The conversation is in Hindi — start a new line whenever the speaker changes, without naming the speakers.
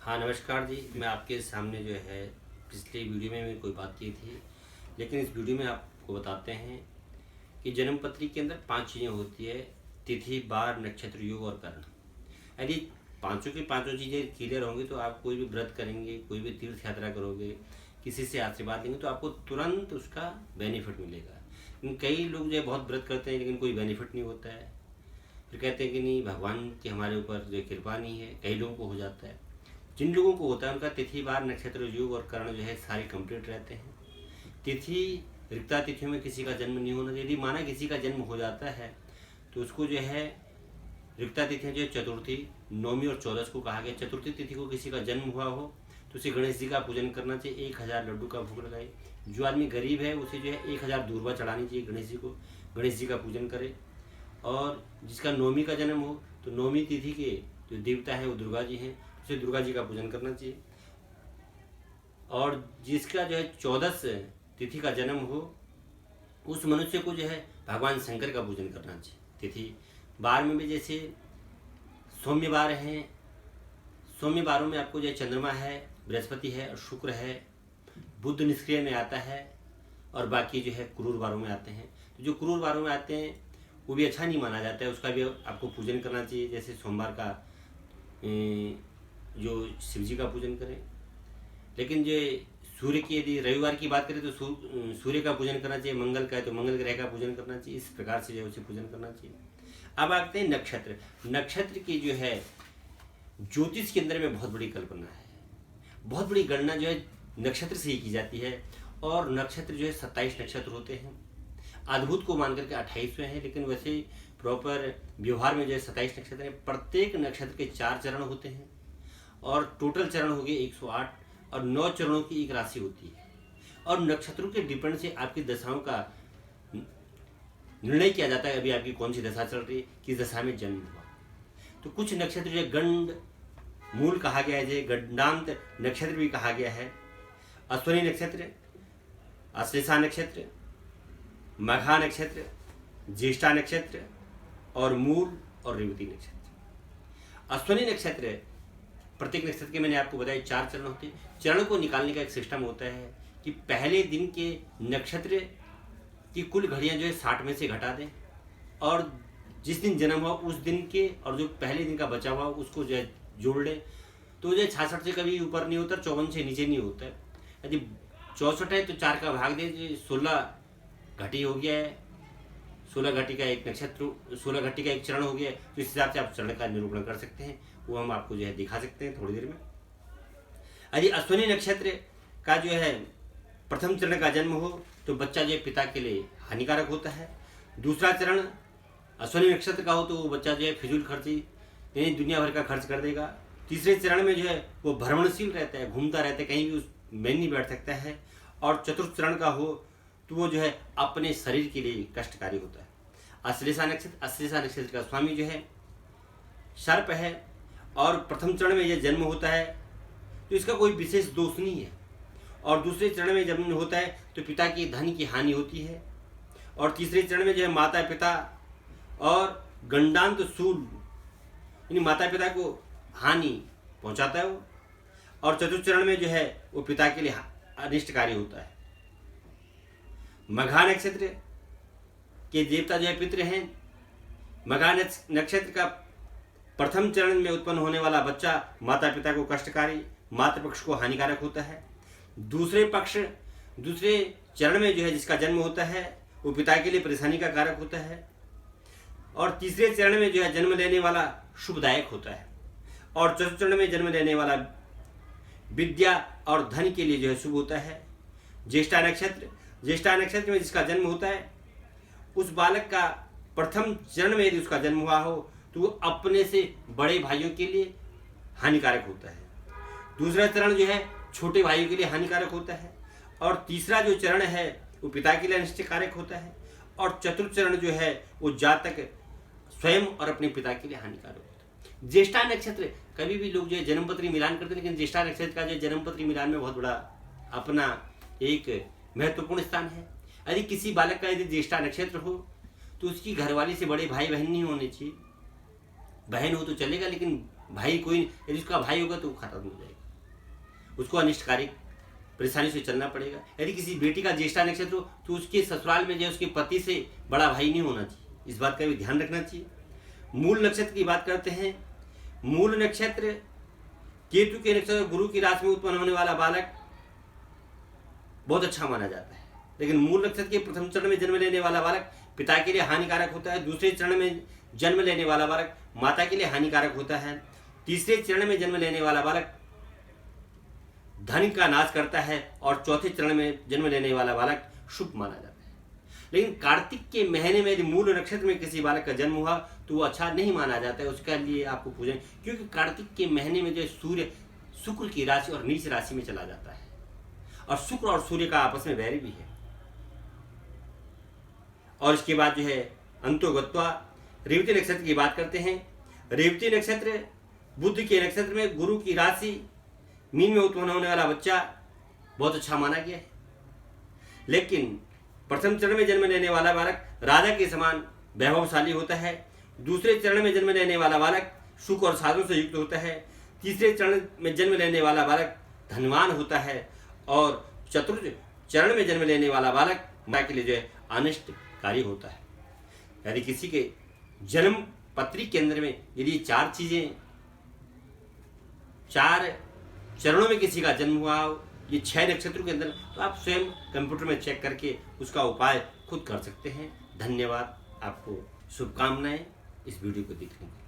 हाँ नमस्कार जी। मैं आपके सामने जो है पिछले वीडियो में कोई बात की थी, लेकिन इस वीडियो में आपको बताते हैं कि जन्म पत्री के अंदर 5 चीज़ें होती है: तिथि, बार, नक्षत्र, योग और कर्ण। यदि पांचों की पांचों चीज़ें क्लियर होंगी तो आप कोई भी व्रत करेंगे, कोई भी तीर्थ यात्रा करोगे, किसी से आशीर्वाद लेंगे तो आपको तुरंत उसका बेनिफिट मिलेगा। लेकिन कई लोग जो है बहुत व्रत करते हैं लेकिन कोई बेनिफिट नहीं होता है, फिर कहते हैं कि नहीं भगवान की हमारे ऊपर जो कृपा नहीं है। कई लोगों को हो जाता है। जिन लोगों को होता है उनका तिथि, बार, नक्षत्र, योग और कर्ण जो है सारे कंप्लीट रहते हैं। तिथि, रिक्ता तिथियों में किसी का जन्म नहीं होना। यदि माना किसी का जन्म हो जाता है तो उसको जो है रिक्ता तिथियाँ जो चतुर्थी, नौवीं और 14 को कहा गया। चतुर्थी तिथि को किसी का जन्म हुआ हो तो उसे गणेश जी का पूजन करना चाहिए, 1000 लड्डू का भोग लगाए। जो आदमी गरीब है उसे जो है 1000 दूर्वा चढ़ानी चाहिए गणेश जी को, गणेश जी का पूजन करे। और जिसका नौमी का जन्म हो तो नौमी तिथि के जो देवता है वो दुर्गा जी हैं, उसे दुर्गा जी का पूजन करना चाहिए। और जिसका जो है 14 तिथि का जन्म हो उस मनुष्य को जो है भगवान शंकर का पूजन करना चाहिए। तिथि बार में भी जैसे सौम्यवार हैं, सौम्यवारों में आपको जो है चंद्रमा है, बृहस्पति है और शुक्र है, बुध निष्क्रिय में आता है और बाकी जो है क्रूर वारों में आते हैं। तो जो क्रूर वारों में आते हैं वो भी अच्छा नहीं माना जाता है, उसका भी आपको पूजन करना चाहिए। जैसे सोमवार का जो शिव जी का पूजन करें। लेकिन जो सूर्य की यदि रविवार की बात करें तो सूर्य का पूजन करना चाहिए, मंगल का है तो मंगल ग्रह का पूजन करना चाहिए। इस प्रकार से जो है उसे पूजन करना चाहिए। अब आते हैं नक्षत्र। नक्षत्र की जो है ज्योतिष के अंदर में बहुत बड़ी कल्पना है, बहुत बड़ी गणना जो है नक्षत्र से ही की जाती है। और नक्षत्र जो है 27 नक्षत्र होते हैं। अद्भुत को मान करके 28वें हैं, लेकिन वैसे प्रॉपर व्यवहार में जो है 27 नक्षत्र हैं। प्रत्येक नक्षत्र के 4 चरण होते हैं और टोटल चरण हो गए 108 और 9 चरणों की एक राशि होती है। और नक्षत्रों के डिपेंड से आपकी दशाओं का निर्णय किया जाता है। अभी आपकी कौन सी दशा चल रही है, किस दशा में जन्म हुआ। तो कुछ नक्षत्र जो गंड मूल कहा गया है, जो गंडांत नक्षत्र भी कहा गया है। अश्विनी नक्षत्र, अश्लेषा नक्षत्र, मघा नक्षत्र, ज्येष्ठा नक्षत्र और मूल और रेवती नक्षत्र। अश्विनी नक्षत्र, प्रत्येक नक्षत्र के मैंने आपको बताया 4 चरण होते हैं। चरण को निकालने का एक सिस्टम होता है कि पहले दिन के नक्षत्र की कुल घड़ियां जो है 60 में से घटा दें और जिस दिन जन्म हुआ उस दिन के और जो पहले दिन का बचा हुआ उसको जो है जोड़ लें। तो जो है 66 से कभी ऊपर नहीं होता, 54 से नीचे नहीं होता है। यदि 64 है तो 4 का भाग दें, 16 घटी हो गया है। 16 घटी का एक नक्षत्र, 16 घटी का एक चरण हो गया है। तो इस हिसाब से आप चरण का निरूपण कर सकते हैं, वो हम आपको जो है दिखा सकते हैं थोड़ी देर में। यदि अश्विनी नक्षत्र का जो है प्रथम चरण का जन्म हो तो बच्चा जो है पिता के लिए हानिकारक होता है। दूसरा चरण अश्विनी नक्षत्र का हो तो वो बच्चा जो है फिजूल खर्ची यानी दुनिया भर का खर्च कर देगा। तीसरे चरण में जो है वो भ्रमणशील रहता है, घूमता रहता है, कहीं भी उस में नहीं बैठ सकता है। और चतुर्थ चरण का हो तो वो जो है अपने शरीर के लिए कष्टकारी होता है। अश्लेषा नक्षत्र का स्वामी जो है सर्प है और प्रथम चरण में यह जन्म होता है तो इसका कोई विशेष दोष नहीं है। और दूसरे चरण में जन्म होता है तो पिता की धन की हानि होती है। और तीसरे चरण में जो है माता पिता और गंडांत सूल यानी माता पिता को हानि पहुंचाता है वो। और चतुर्थ चरण में जो है वो पिता के लिए अनिष्टकारी होता है। मघा नक्षत्र के देवता जो है पितृ हैं। मघा नक्षत्र का प्रथम चरण में उत्पन्न होने वाला बच्चा माता पिता को कष्टकारी, मातृपक्ष को हानिकारक होता है। दूसरे चरण में जो है जिसका जन्म होता है वो पिता के लिए परेशानी का कारक होता है। और तीसरे चरण में जो है जन्म लेने वाला शुभदायक होता है। और चतुर्थ चरण में जन्म लेने वाला विद्या और धन के लिए जो है शुभ होता है। ज्येष्ठा नक्षत्र में जिसका जन्म होता है उस बालक का प्रथम चरण में यदि उसका जन्म हुआ हो तो वो अपने से बड़े भाइयों के लिए हानिकारक होता है। दूसरा चरण जो है छोटे भाइयों के लिए हानिकारक होता है। और तीसरा जो चरण है वो पिता के लिए अनिष्टकारक होता है। और चतुर्थ चरण जो है वो जातक स्वयं और अपने पिता के लिए हानिकारक होता है। ज्येष्ठा नक्षत्र कभी भी लोग जो है जन्मपत्री मिलान करते हैं, लेकिन ज्येष्ठा नक्षत्र का जो जन्मपत्री मिलान में बहुत बड़ा अपना एक महत्वपूर्ण स्थान है। यदि किसी बालक का यदि ज्येष्ठा नक्षत्र हो तो उसकी घरवाली से बड़े भाई बहन नहीं होने चाहिए। बहन हो तो चलेगा लेकिन भाई कोई, यदि उसका भाई होगा तो वो खत्म हो जाएगा, उसको अनिष्टकारी परेशानी से चलना पड़ेगा। यदि किसी बेटी का ज्येष्ठा नक्षत्र हो तो उसके ससुराल में जो उसके पति से बड़ा भाई नहीं होना चाहिए, इस बात का भी ध्यान रखना चाहिए। मूल नक्षत्र की बात करते हैं। मूल नक्षत्र केतु के नक्षत्र गुरु की राशि में उत्पन्न होने वाला बालक बहुत अच्छा माना जाता है। लेकिन मूल नक्षत्र के प्रथम चरण में जन्म लेने वाला बालक पिता के लिए हानिकारक होता है। दूसरे चरण में जन्म लेने वाला बालक माता के लिए हानिकारक होता है। तीसरे चरण में जन्म लेने वाला बालक धन का नाश करता है और चौथे चरण में जन्म लेने वाला बालक शुभ माना जाता है। लेकिन कार्तिक के महीने में यदि मूल नक्षत्र में किसी बालक का जन्म हुआ तो वो अच्छा नहीं माना जाता है, उसके लिए आपको पूजन, क्योंकि कार्तिक के महीने में जो सूर्य शुक्र की राशि और नीच राशि में चला जाता है और शुक्र और सूर्य का आपस में वैर भी है। और इसके बाद जो है अंतोगत्वा रेवती नक्षत्र की बात करते हैं। रेवती नक्षत्र बुध के नक्षत्र में गुरु की राशि मीन में उत्पन्न होने वाला बच्चा बहुत अच्छा माना गया है। लेकिन प्रथम चरण में जन्म लेने वाला बालक राजा के समान वैभवशाली होता है। दूसरे चरण में जन्म लेने वाला बालक सुख और साधनों से युक्त होता है। तीसरे चरण में जन्म लेने वाला बालक धनवान होता है और चतुर्थ चरण में जन्म लेने वाला बालक मां के लिए जो है अनिष्टकारी होता है। यदि किसी के जन्म पत्री के अंदर में यदि चार चीजें, चार चरणों में किसी का जन्म हुआ हो, ये 6 नक्षत्रों के अंदर, तो आप स्वयं कंप्यूटर में चेक करके उसका उपाय खुद कर सकते हैं। धन्यवाद, आपको शुभकामनाएं इस वीडियो को देखने के लिए।